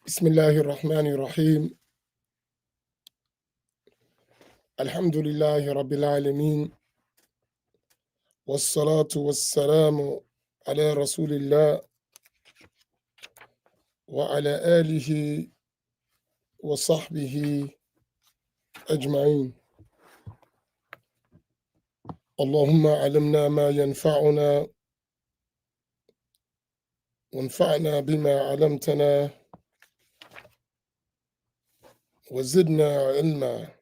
بسم الله الرحمن الرحيم الحمد لله رب العالمين والصلاة والسلام على رسول الله وعلى آله وصحبه أجمعين. اللهم علمنا ما ينفعنا وانفعنا بما علمتنا وزدنا علما.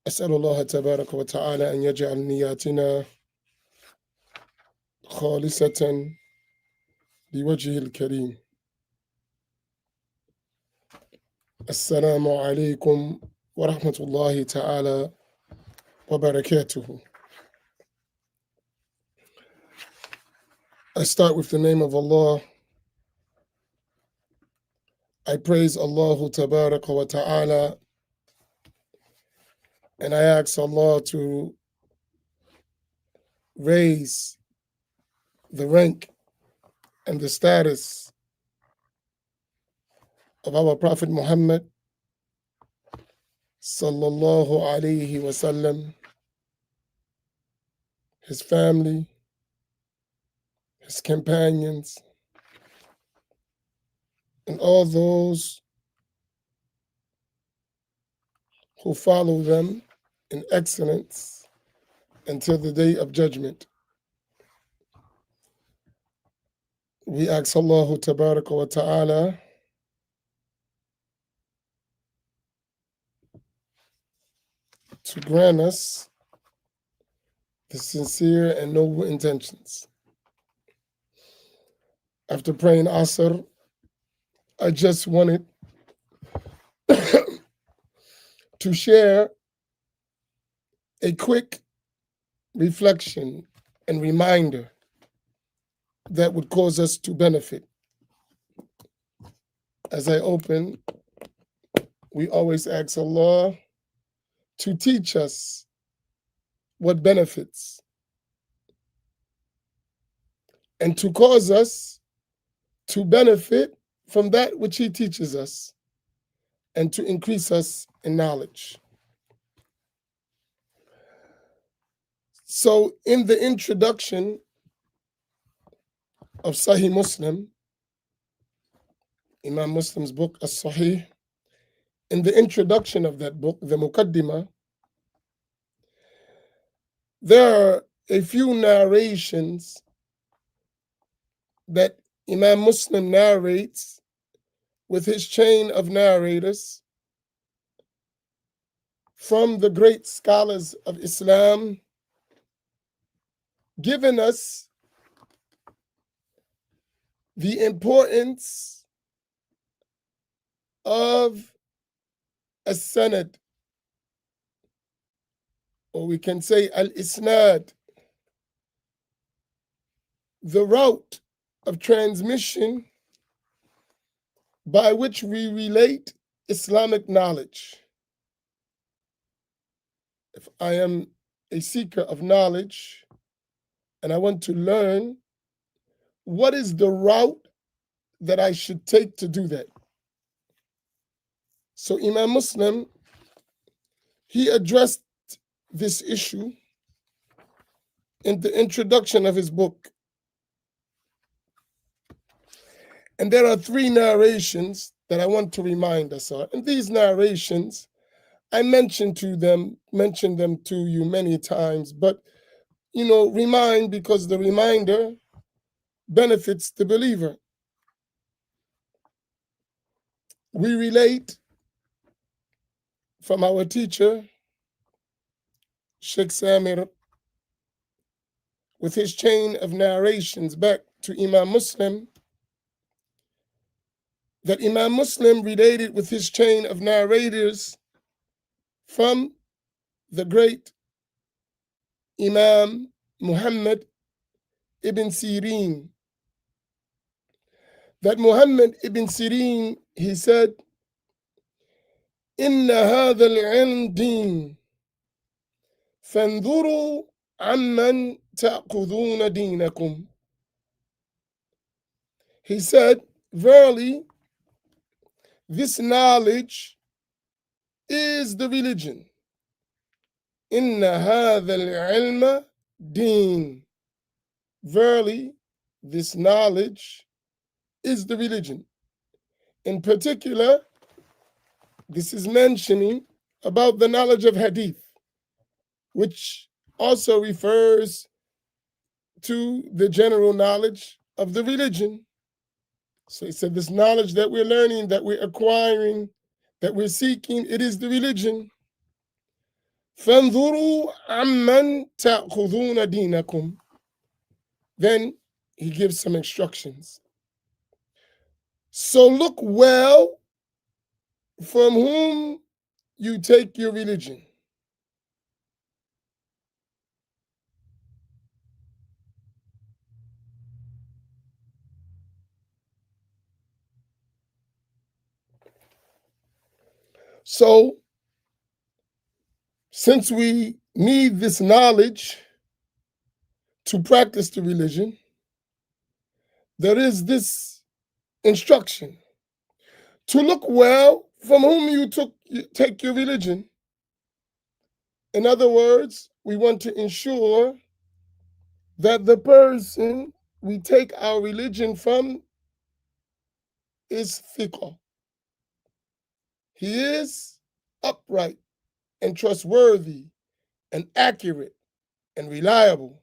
أسأل الله تبارك وتعالى أن يجعل نياتنا خالصة لوجهه الكريم. السلام عليكم ورحمة الله تعالى وبركاته. I start with the name of Allah. I praise Allah Tabaraka wa Ta'ala, and I ask Allah to raise the rank and the status of our Prophet Muhammad sallallahu alayhi wasallam, his family, his companions, and all those who follow them in excellence until the day of judgment. We ask Allah Tabaraka wa Ta'ala to grant us the sincere and noble intentions. After praying Asr, I just wanted to share a quick reflection and reminder that would cause us to benefit. As I open, we always ask Allah to teach us what benefits and to cause us to benefit from that which He teaches us and to increase us in knowledge. So in the introduction of Sahih Muslim, Imam Muslim's book, As-Sahih, in the introduction of that book, the Muqaddimah, there are a few narrations that Imam Muslim narrates with his chain of narrators from the great scholars of Islam, giving us the importance of a Sanad, or we can say al-Isnad, the route of transmission by which we relate Islamic knowledge. If I am a seeker of knowledge and I want to learn, what is the route that I should take to do that? So Imam Muslim, he addressed this issue in the introduction of his book. And there are three narrations that I want to remind us of. And these narrations, I mentioned them to you many times, but remind because the reminder benefits the believer. We relate from our teacher, Sheikh Samir, with his chain of narrations back to Imam Muslim, that Imam Muslim related with his chain of narrators from the great Imam Muhammad ibn Sirin. That Muhammad ibn Sirin, he said, إن هذا العلم دين فانظروا عمن تأخذون دينكم. He said, verily, this knowledge is the religion. إن هذا العلم دين. Verily, this knowledge is the religion. In particular, this is mentioning about the knowledge of hadith, which also refers to the general knowledge of the religion. So he said, this knowledge that we're learning, that we're acquiring, that we're seeking, it is the religion. فَانْظُرُوا عَمَّنْ تَأْخُذُونَ دِينَكُمْ. Then he gives some instructions. So look well from whom you take your religion. So, since we need this knowledge to practice the religion, there is this instruction to look well from whom you take your religion. In other words, we want to ensure that the person we take our religion from is thiqah. He is upright and trustworthy and accurate and reliable.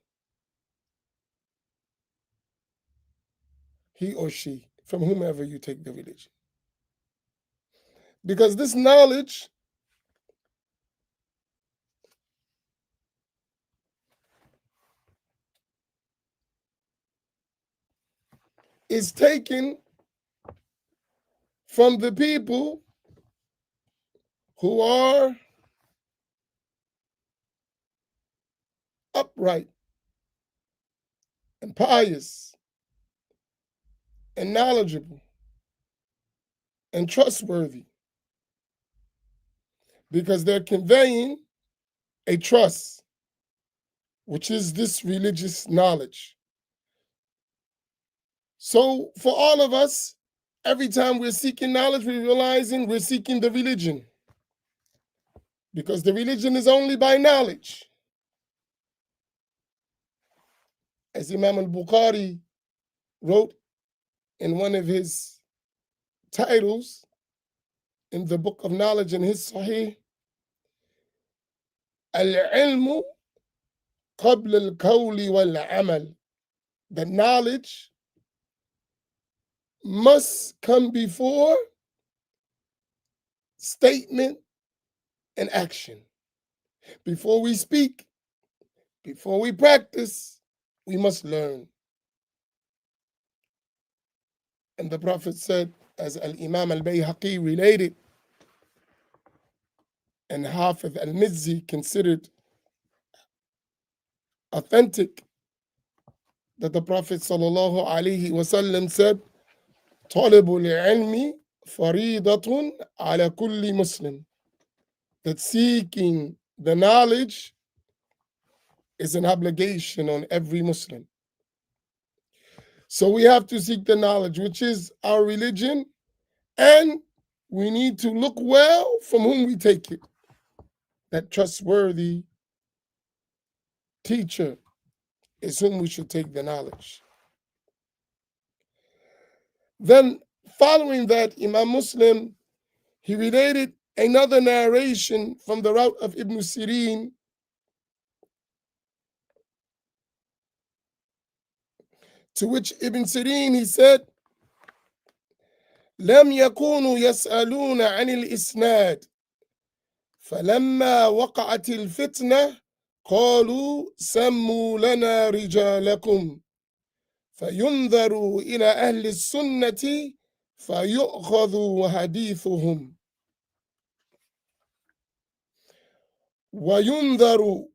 He or she, from whomever you take the religion. Because this knowledge is taken from the people who are upright and pious and knowledgeable and trustworthy, because they're conveying a trust, which is this religious knowledge. So for all of us, every time we're seeking knowledge, we're realizing we're seeking the religion, because the religion is only by knowledge. As Imam al-Bukhari wrote in one of his titles in the book of knowledge in his Sahih, al-ilmu qabla al-qawli wal-amal. The knowledge must come before statement and action. Before we speak, before we practice, we must learn. And the Prophet said, as Al-Imam al-Bayhaqi related, and Hafiz al-Mizzi considered authentic, that the Prophet sallallahu alaihi wasallam said, "Talibul ilmi faridatun ala kulli Muslim." That seeking the knowledge is an obligation on every Muslim. So we have to seek the knowledge, which is our religion, and we need to look well from whom we take it. That trustworthy teacher is whom we should take the knowledge. Then, following that, Imam Muslim, he related another narration from the route of Ibn Sirin, to which Ibn Sirin, he said, لم يكونوا يسألون عن الإسناد فلما وقعت الفتنة قالوا سموا لنا رجالكم فينظروا إلى أهل السنة فيؤخذوا حديثهم وينظر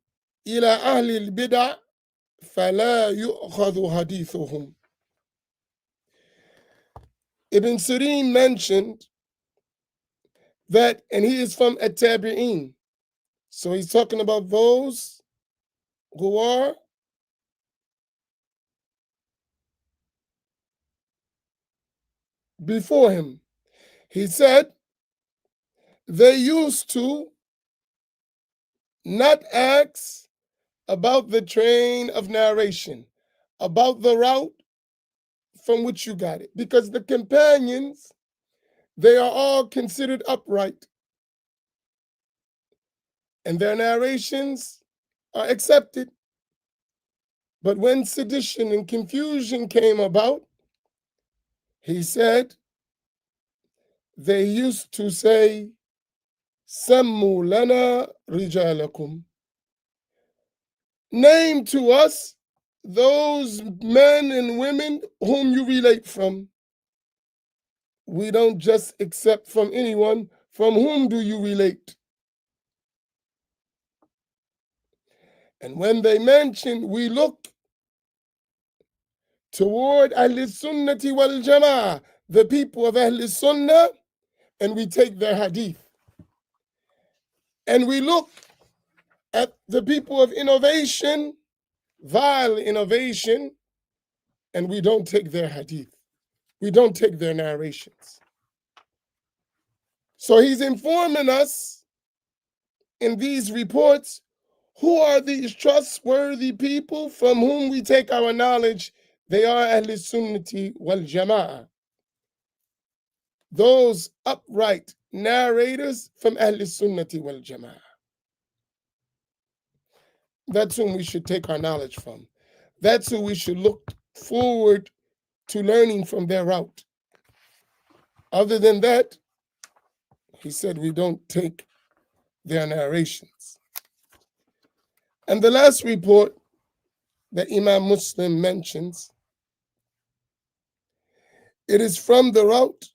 إلى أهل البدع فلا يؤخذ حديثهم. Ibn Sirin mentioned and he is from at-tabi'in. So he's talking about those who are before him. He said they used to not ask about the train of narration, about the route from which you got it, because the companions, they are all considered upright, and their narrations are accepted. But when sedition and confusion came about, he said, they used to say, Sammu lana rijalakum. Name to us those men and women whom you relate from. We don't just accept from anyone. From whom do you relate? And when they mention, we look toward Ahlus Sunnah wal Jamaa'ah, the people of Ahlus Sunnah, and we take their hadith. And we look at the people of innovation, vile innovation, and we don't take their hadith. We don't take their narrations. So he's informing us in these reports who are these trustworthy people from whom we take our knowledge. They are Ahlus Sunnah wal Jamaa'ah. Those upright narrators from Ahlus Sunnah wal Jamaa'ah. That's whom we should take our knowledge from. That's who we should look forward to learning from their route. Other than that, he said we don't take their narrations. And the last report that Imam Muslim mentions, it is from the route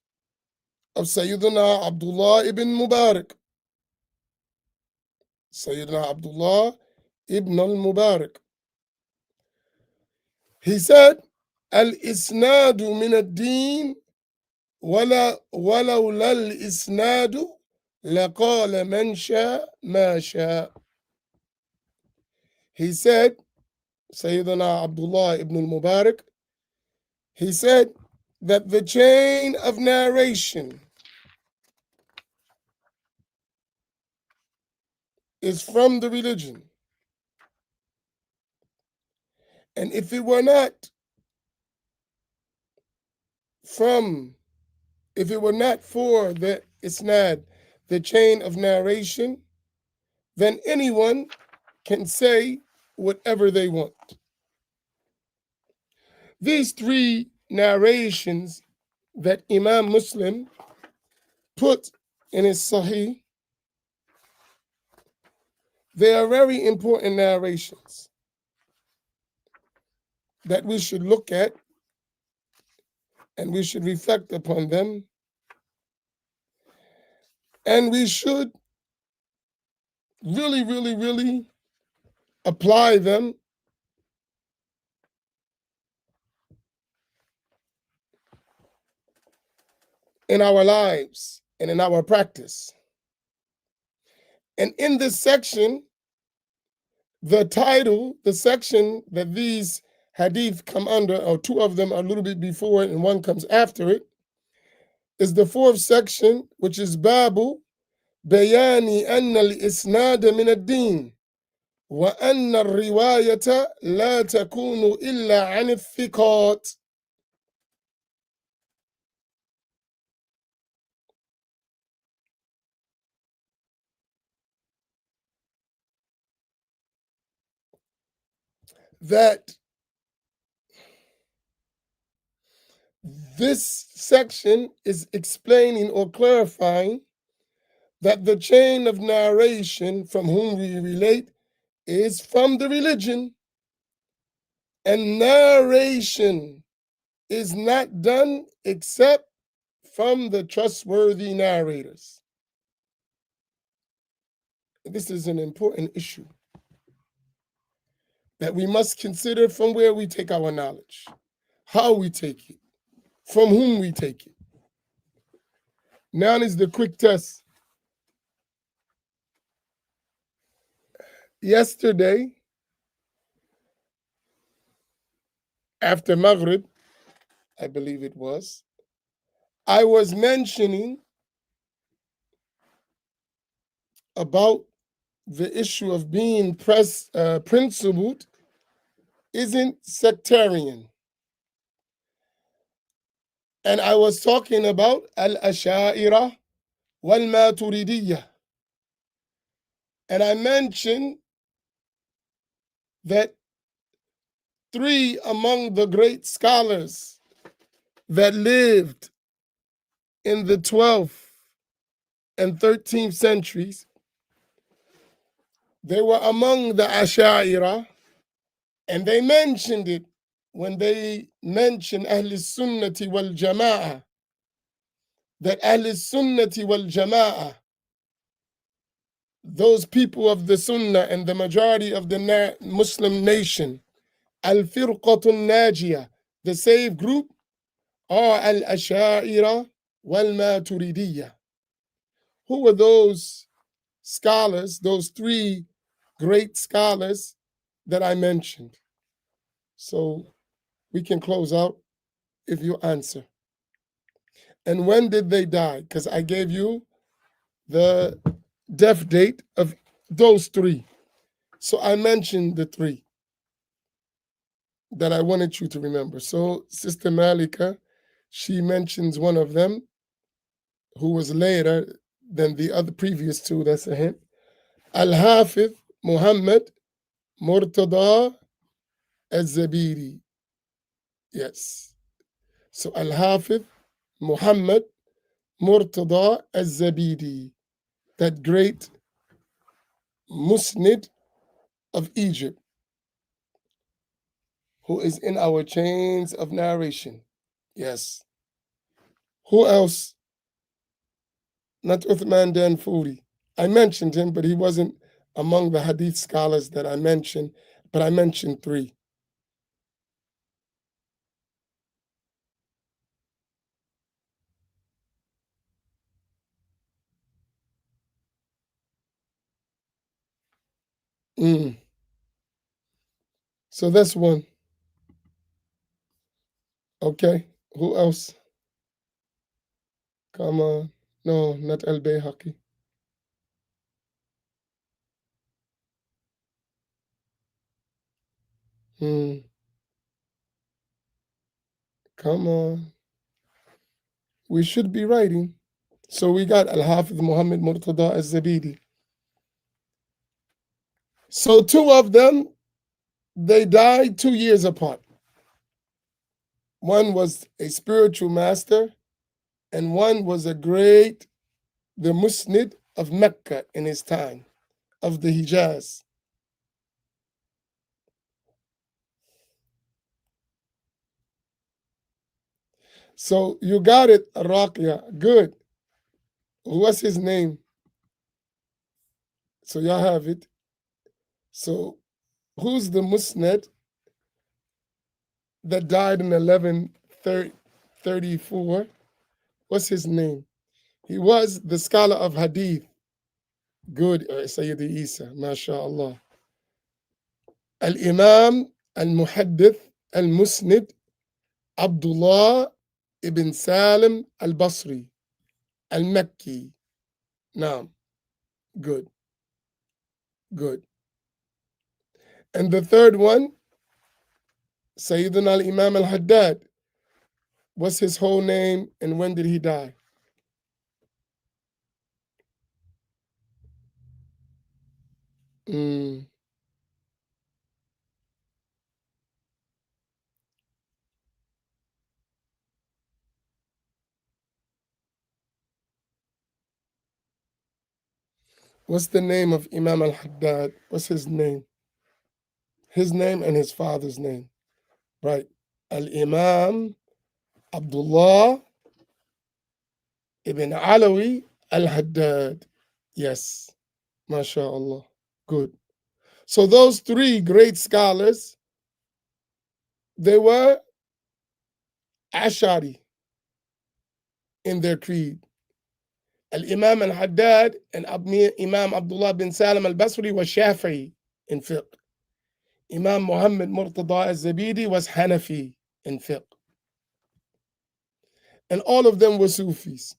of Sayyidina Abdullah ibn Mubarak. Sayyidina Abdullah ibn al-Mubarak. He said, Al-Isnadu min ad-din ولولا الإسناد لقال من شاء ما شاء. He said, Sayyidina Abdullah ibn al-Mubarak, he said that the chain of narration is from the religion. And if it were not for the Isnad, the chain of narration, then anyone can say whatever they want. These three narrations that Imam Muslim put in his Sahih, they are very important narrations that we should look at and we should reflect upon them, and we should really apply them in our lives and in our practice. And in this section, the title, the section that these hadith come under, or two of them are a little bit before it and one comes after it, is the fourth section, which is Babu Bayani Anna al-Isnad min ad-Din wa anna al-Riwayata la takunu illa an al-Thiqat. That this section is explaining or clarifying that the chain of narration from whom we relate is from the religion, and narration is not done except from the trustworthy narrators. This is an important issue that we must consider from where we take our knowledge, how we take it, from whom we take it. Now is the quick test. Yesterday, after Maghrib, I believe it was, I was mentioning about the issue of being principled isn't sectarian. And I was talking about al-Asha'ira wal-Maturidiyya. And I mentioned that three among the great scholars that lived in the 12th and 13th centuries, they were among the Asha'ira, and they mentioned it when they mentioned Ahlus Sunnah wal Jamaa'ah, that Ahlus Sunnah wal Jamaa'ah, those people of the Sunnah and the majority of the Muslim nation, Al-Firqatun Najiyah, the saved group, are Al-Asha'ira wal-Maturidiyya. Who were those scholars, those three great scholars that I mentioned? So we can close out if you answer. And when did they die? Because I gave you the death date of those three. So I mentioned the three that I wanted you to remember. So Sister Malika, she mentions one of them who was later than the other previous two. That's a hint. Al-Hafiz Muhammad Murtada al-Zabiri. Yes. So Al-Hafiz Muhammad Murtada al-Zabiri, that great Musnid of Egypt, who is in our chains of narration. Yes. Who else? Not Uthman Danfouri. I mentioned him, but he wasn't among the hadith scholars that I mentioned, but I mentioned three. So that's one. Okay. Who else? Come on. No, not Al Bayhaqi. Come on. We should be writing. So we got Al Hafiz Muhammad Murtada al Zabidi. So two of them, they died 2 years apart. One was a spiritual master, and one was the Musnid of Mecca in his time, of the Hijaz. So you got it, Rakia. Good. What's his name? So y'all have it. So who's the Musnad that died in 1134? What's his name? He was the scholar of Hadith. Good, Sayyidi Isa, mashallah. Al-Imam al-Muhaddith al-Musnid Abdullah ibn Salim al-Basri al-Makki. Naam. Good. Good. And the third one, Sayyidina al-Imam al-Haddad. What's his whole name and when did he die? What's the name of Imam al-Haddad? What's his name? His name and his father's name. Right. Al-Imam Abdullah ibn Alawi al-Haddad. Yes. MashaAllah. Good. So those three great scholars, they were Ash'ari in their creed. Al-Imam al-Haddad and Imam Abdullah bin Salim al-Basri was Shafi'i. in fiqh. Imam Muhammad Murtada al-Zabidi was Hanafi in fiqh. And all of them were Sufis.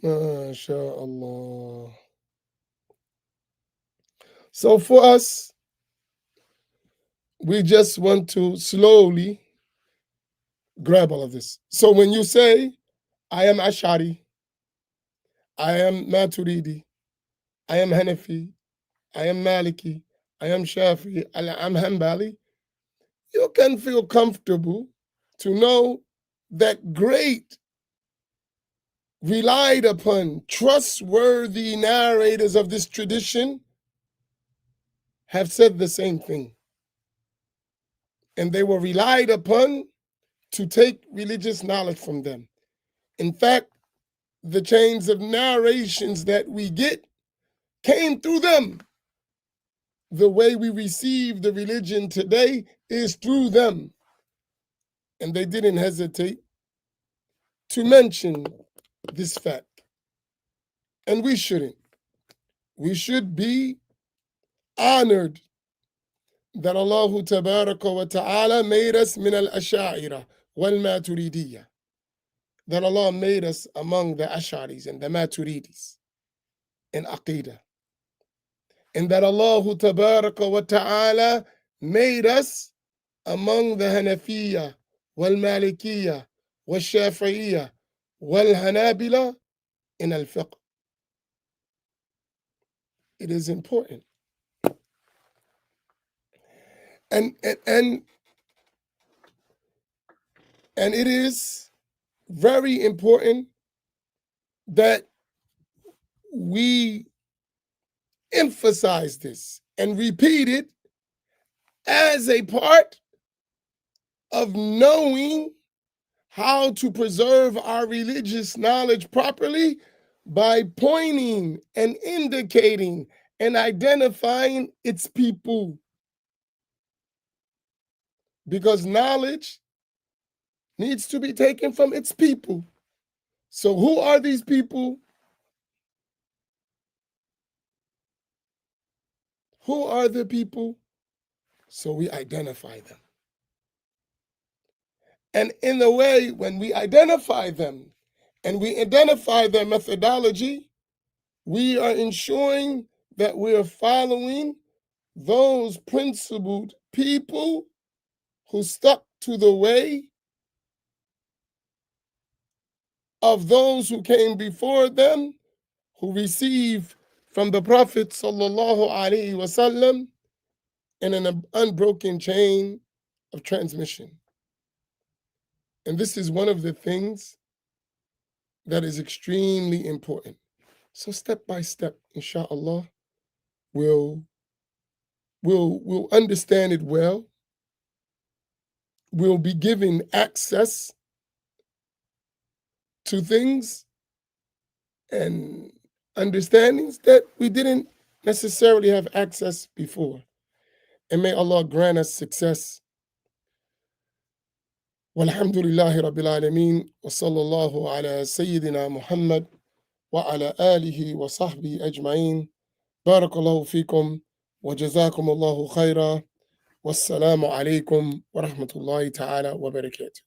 MashaAllah. So for us, we just want to slowly grab all of this. So when you say, I am Ash'ari, I am Maturidi, I am Hanafi, I am Maliki, I am Shafi, I am Hanbali, you can feel comfortable to know that great, relied upon, trustworthy narrators of this tradition have said the same thing. And they were relied upon to take religious knowledge from them. In fact, the chains of narrations that we get came through them. The way we receive the religion today is through them. And they didn't hesitate to mention this fact. And we shouldn't. We should be honored that Allah Tabaraka wa Ta'ala made us min al-Asha'ira wal-Maturidiyya. That Allah made us among the Ash'aris and the Maturidis in Aqidah. And that Allah Tabaraka wa Ta'ala made us among the Hanafiyya wal-Malikiyya wal-Shafi'iyya wal-Hanabila in al-Fiqh. It is important. And it is very important that we emphasize this and repeat it as a part of knowing how to preserve our religious knowledge properly by pointing and indicating and identifying its people. Because knowledge needs to be taken from its people. So who are these people? Who are the people? So we identify them. And in the way, when we identify them and we identify their methodology, we are ensuring that we are following those principled people who stuck to the way of those who came before them, who received from the Prophet sallallahu alaihi wasallam in an unbroken chain of transmission. And this is one of the things that is extremely important. So step by step, inshallah, we'll understand it well. We'll be given access to things and understandings that we didn't necessarily have access before. And may Allah grant us success. Walhamdulillahi Rabbil Alameen wa sallallahu ala Sayyidina Muhammad wa ala alihi wa sahbihi ajma'in. Barakallahu fikum wa jazakum Allahu khaira. Wassalamu alaikum wa rahmatullahi ta'ala wa barakatuh.